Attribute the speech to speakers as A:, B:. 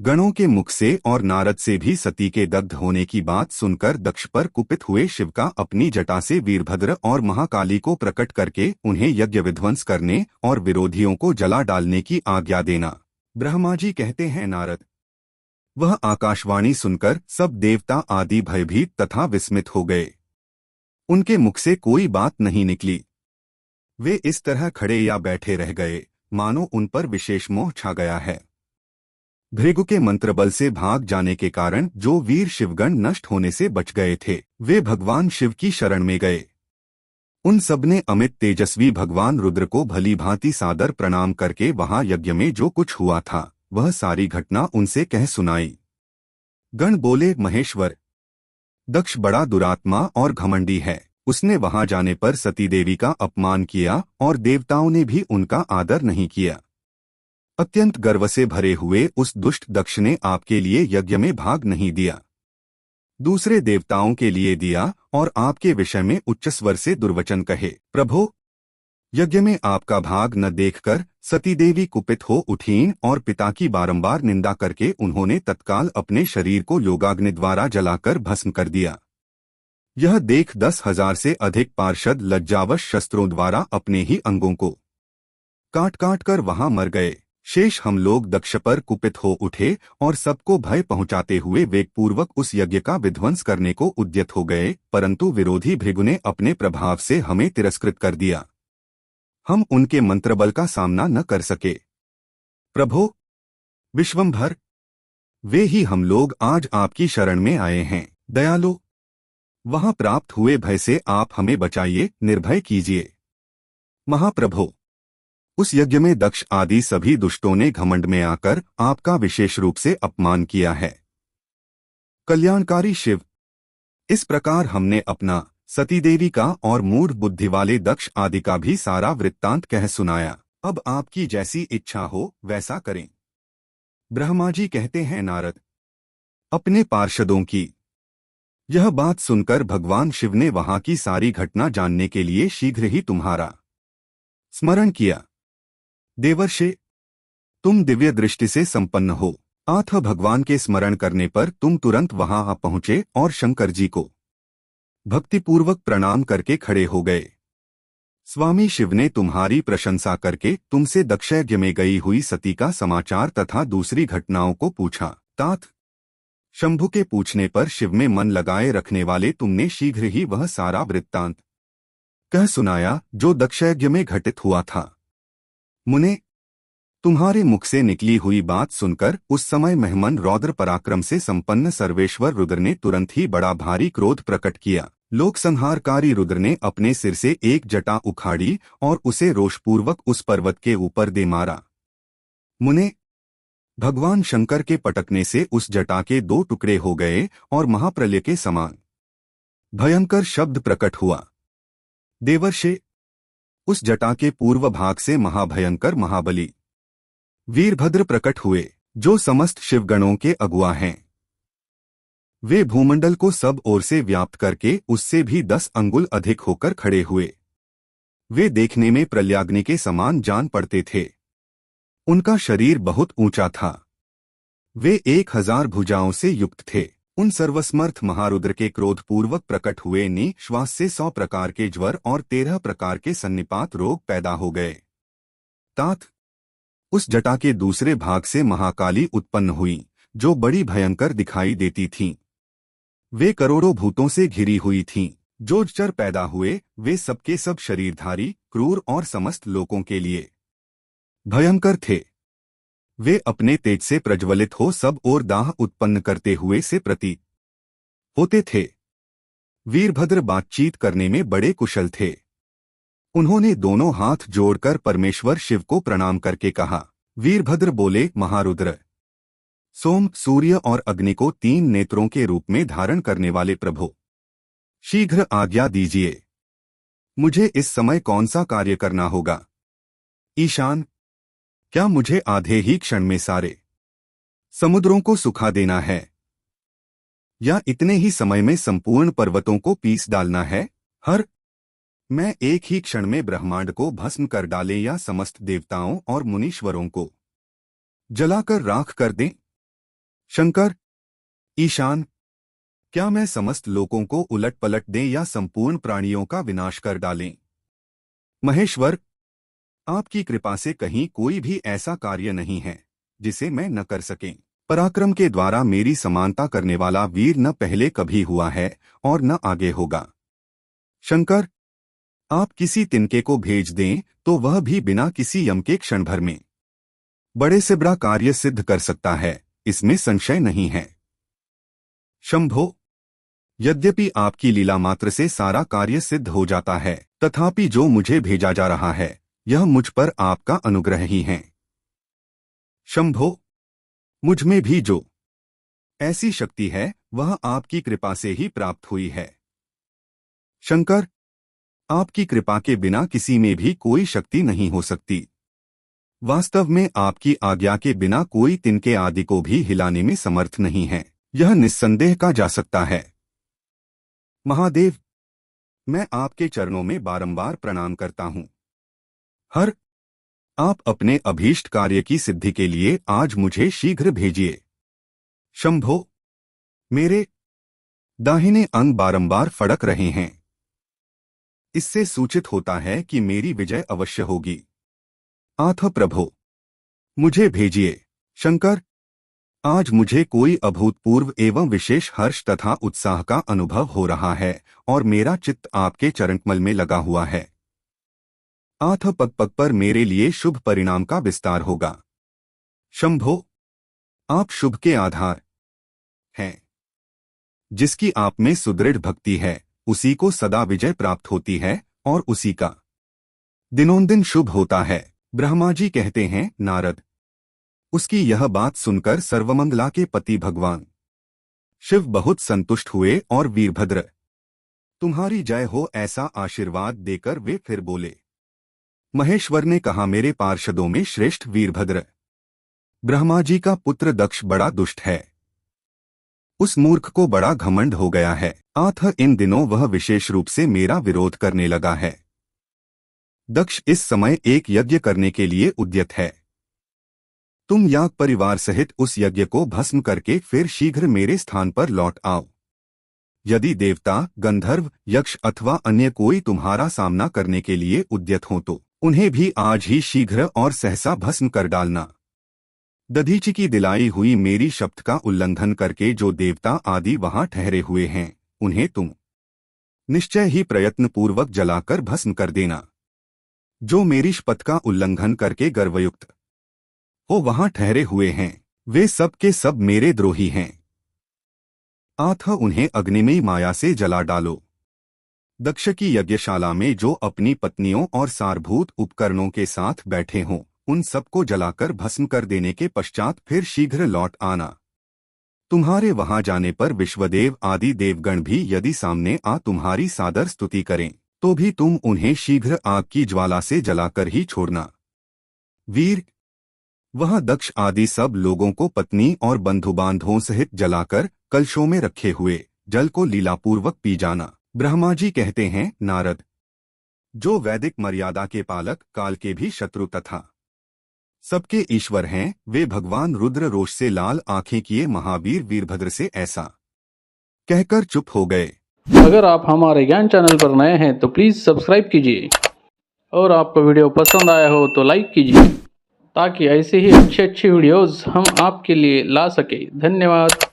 A: गणों के मुख से और नारद से भी सती के दग्ध होने की बात सुनकर दक्ष पर कुपित हुए शिव का अपनी जटा से वीरभद्र और महाकाली को प्रकट करके उन्हें यज्ञ विध्वंस करने और विरोधियों को जला डालने की आज्ञा देना। ब्रह्मा जी कहते हैं, नारद, वह आकाशवाणी सुनकर सब देवता आदि भयभीत तथा विस्मित हो गए। उनके मुख से कोई बात नहीं निकली। वे इस तरह खड़े या बैठे रह गए मानो उन पर विशेष मोह छा गया है। भृगु के मंत्रबल से भाग जाने के कारण जो वीर शिवगण नष्ट होने से बच गए थे, वे भगवान शिव की शरण में गए। उन सबने अमित तेजस्वी भगवान रुद्र को भली भांति सादर प्रणाम करके वहां यज्ञ में जो कुछ हुआ था वह सारी घटना उनसे कह सुनाई। गण बोले, महेश्वर, दक्ष बड़ा दुरात्मा और घमंडी है। उसने वहां जाने पर सती देवी का अपमान किया और देवताओं ने भी उनका आदर नहीं किया। अत्यंत गर्व से भरे हुए उस दुष्ट दक्ष ने आपके लिए यज्ञ में भाग नहीं दिया, दूसरे देवताओं के लिए दिया और आपके विषय में उच्च स्वर से दुर्वचन कहे। प्रभो, यज्ञ में आपका भाग न देखकर सती देवी कुपित हो उठीं और पिता की बारंबार निंदा करके उन्होंने तत्काल अपने शरीर को योगाग्नि द्वारा जलाकर भस्म कर दिया। यह देख 10,000 से अधिक पार्षद लज्जावश शस्त्रों द्वारा अपने ही अंगों को काट काट कर वहां मर गए। शेष हम लोग दक्ष पर कुपित हो उठे और सबको भय पहुंचाते हुए वेगपूर्वक उस यज्ञ का विध्वंस करने को उद्यत हो गए, परंतु विरोधी भृगु ने अपने प्रभाव से हमें तिरस्कृत कर दिया। हम उनके मंत्रबल का सामना न कर सके। प्रभो विश्वंभर, वे ही हम लोग आज आपकी शरण में आए हैं। दयालु, वहां प्राप्त हुए भय से आप हमें बचाइए, निर्भय कीजिए। महाप्रभो, उस यज्ञ में दक्ष आदि सभी दुष्टों ने घमंड में आकर आपका विशेष रूप से अपमान किया है। कल्याणकारी शिव, इस प्रकार हमने अपना, सती देवी का और मूढ़ बुद्धि वाले दक्ष आदि का भी सारा वृत्तांत कह सुनाया। अब आपकी जैसी इच्छा हो वैसा करें। ब्रह्मा जी कहते हैं, नारद, अपने पार्षदों की यह बात सुनकर भगवान शिव ने वहां की सारी घटना जानने के लिए शीघ्र ही तुम्हारा स्मरण किया। देवर्षि, तुम दिव्य दृष्टि से संपन्न हो, अतः भगवान के स्मरण करने पर तुम तुरंत वहां आ पहुंचे और शंकर जी को भक्तिपूर्वक प्रणाम करके खड़े हो गए। स्वामी शिव ने तुम्हारी प्रशंसा करके तुमसे दक्षयज्ञ में गई हुई सती का समाचार तथा दूसरी घटनाओं को पूछा। तात शंभु के पूछने पर शिव में मन लगाए रखने वाले तुमने शीघ्र ही वह सारा वृत्तांत कह सुनाया जो दक्षयज्ञ में घटित हुआ था। मुने, तुम्हारे मुख से निकली हुई बात सुनकर उस समय महमन रौद्र पराक्रम से संपन्न सर्वेश्वर रुद्र ने तुरंत ही बड़ा भारी क्रोध प्रकट किया। लोक संहारकारी रुद्र ने अपने सिर से एक जटा उखाड़ी और उसे रोषपूर्वक उस पर्वत के ऊपर दे मारा। मुने, भगवान शंकर के पटकने से उस जटा के 2 टुकड़े हो गए और महाप्रलय के समान भयंकर शब्द प्रकट हुआ। देवर्षि, उस जटा के पूर्व भाग से महाभयंकर महाबली वीरभद्र प्रकट हुए, जो समस्त शिवगणों के अगुआ हैं। वे भूमंडल को सब ओर से व्याप्त करके उससे भी 10 अंगुल अधिक होकर खड़े हुए। वे देखने में प्रलयाग्नि के समान जान पड़ते थे। उनका शरीर बहुत ऊंचा था। वे 1000 भुजाओं से युक्त थे। उन सर्वसमर्थ महारुद्र के क्रोधपूर्वक प्रकट हुए ने श्वास से 100 प्रकार के ज्वर और 13 प्रकार के सन्निपात रोग पैदा हो गए। तात उस जटा के दूसरे भाग से महाकाली उत्पन्न हुई, जो बड़ी भयंकर दिखाई देती थीं। वे करोड़ों भूतों से घिरी हुई थीं। जो जर पैदा हुए वे सबके सब शरीरधारी, क्रूर और समस्त लोगों के लिए भयंकर थे। वे अपने तेज से प्रज्वलित हो सब और दाह उत्पन्न करते हुए से प्रतीत होते थे। वीरभद्र बातचीत करने में बड़े कुशल थे। उन्होंने दोनों हाथ जोड़कर परमेश्वर शिव को प्रणाम करके कहा। वीरभद्र बोले, महारुद्र, सोम, सूर्य और अग्नि को 3 नेत्रों के रूप में धारण करने वाले प्रभु, शीघ्र आज्ञा दीजिए। मुझे इस समय कौन सा कार्य करना होगा? ईशान, क्या मुझे आधे ही क्षण में सारे समुद्रों को सुखा देना है, या इतने ही समय में संपूर्ण पर्वतों को पीस डालना है? हर मैं एक ही क्षण में ब्रह्मांड को भस्म कर डालें या समस्त देवताओं और मुनीश्वरों को जलाकर राख कर दें? शंकर, ईशान, क्या मैं समस्त लोगों को उलट पलट दें या संपूर्ण प्राणियों का विनाश कर डालें? महेश्वर, आपकी कृपा से कहीं कोई भी ऐसा कार्य नहीं है जिसे मैं न कर सकें। पराक्रम के द्वारा मेरी समानता करने वाला वीर न पहले कभी हुआ है और न आगे होगा। शंकर, आप किसी तिनके को भेज दें तो वह भी बिना किसी यम के क्षण भर में बड़े से बड़ा कार्य सिद्ध कर सकता है, इसमें संशय नहीं है। शंभो, यद्यपि आपकी लीला मात्र से सारा कार्य सिद्ध हो जाता है, तथापि जो मुझे भेजा जा रहा है यह मुझ पर आपका अनुग्रह ही है। शंभो, मुझ में भी जो ऐसी शक्ति है वह आपकी कृपा से ही प्राप्त हुई है। शंकर, आपकी कृपा के बिना किसी में भी कोई शक्ति नहीं हो सकती। वास्तव में आपकी आज्ञा के बिना कोई तिनके आदि को भी हिलाने में समर्थ नहीं है, यह निस्संदेह कहा जा सकता है। महादेव, मैं आपके चरणों में बारंबार प्रणाम करता हूँ। हर आप अपने अभीष्ट कार्य की सिद्धि के लिए आज मुझे शीघ्र भेजिए। शंभो, मेरे दाहिने अंग बारंबार फड़क रहे हैं, इससे सूचित होता है कि मेरी विजय अवश्य होगी। आथ प्रभो, मुझे भेजिए। शंकर, आज मुझे कोई अभूतपूर्व एवं विशेष हर्ष तथा उत्साह का अनुभव हो रहा है और मेरा चित्त आपके चरणकमल में लगा हुआ है। आथ पग पग पर मेरे लिए शुभ परिणाम का विस्तार होगा। शंभो, आप शुभ के आधार हैं। जिसकी आप में सुदृढ़ भक्ति है उसी को सदा विजय प्राप्त होती है और उसी का दिनोंदिन शुभ होता है। ब्रह्मा जी कहते हैं, नारद, उसकी यह बात सुनकर सर्वमंगला के पति भगवान शिव बहुत संतुष्ट हुए और वीरभद्र, तुम्हारी जय हो ऐसा आशीर्वाद देकर वे फिर बोले। महेश्वर ने कहा, मेरे पार्षदों में श्रेष्ठ वीरभद्र, ब्रह्मा जी का पुत्र दक्ष बड़ा दुष्ट है। उस मूर्ख को बड़ा घमंड हो गया है। आथ इन दिनों वह विशेष रूप से मेरा विरोध करने लगा है। दक्ष इस समय एक यज्ञ करने के लिए उद्यत है। तुम याग परिवार सहित उस यज्ञ को भस्म करके फिर शीघ्र मेरे स्थान पर लौट आओ। यदि देवता, गंधर्व, यक्ष अथवा अन्य कोई तुम्हारा सामना करने के लिए उद्यत हो तो उन्हें भी आज ही शीघ्र और सहसा भस्म कर डालना। दधीचि की दिलाई हुई मेरी शपथ का उल्लंघन करके जो देवता आदि वहां ठहरे हुए हैं उन्हें तुम निश्चय ही प्रयत्न पूर्वक जलाकर भस्म कर देना। जो मेरी शपथ का उल्लंघन करके गर्वयुक्त वो वहां ठहरे हुए हैं वे सब के सब मेरे द्रोही हैं। आथ उन्हें अग्निमयी माया से जला डालो। दक्ष की यज्ञशाला में जो अपनी पत्नियों और सारभूत उपकरणों के साथ बैठे हों उन सबको जलाकर भस्म कर देने के पश्चात फिर शीघ्र लौट आना। तुम्हारे वहां जाने पर विश्वदेव आदि देवगण भी यदि सामने आ तुम्हारी सादर स्तुति करें तो भी तुम उन्हें शीघ्र आग की ज्वाला से जलाकर ही छोड़ना। वीर, वह दक्ष आदि सब लोगों को पत्नी और बंधु बांधवों सहित जलाकर कलशों में रखे हुए जल को लीलापूर्वक पी जाना। ब्रह्मा जी कहते हैं, नारद, जो वैदिक मर्यादा के पालक, काल के भी शत्रु तथा सबके ईश्वर हैं, वे भगवान रुद्र रोष से लाल आंखें किए महावीर वीरभद्र से ऐसा कहकर चुप हो गए।
B: अगर आप हमारे ज्ञान चैनल पर नए हैं तो प्लीज़ सब्सक्राइब कीजिए और आपको वीडियो पसंद आया हो तो लाइक कीजिए ताकि ऐसे ही अच्छे वीडियोस हम आपके लिए ला सके। धन्यवाद।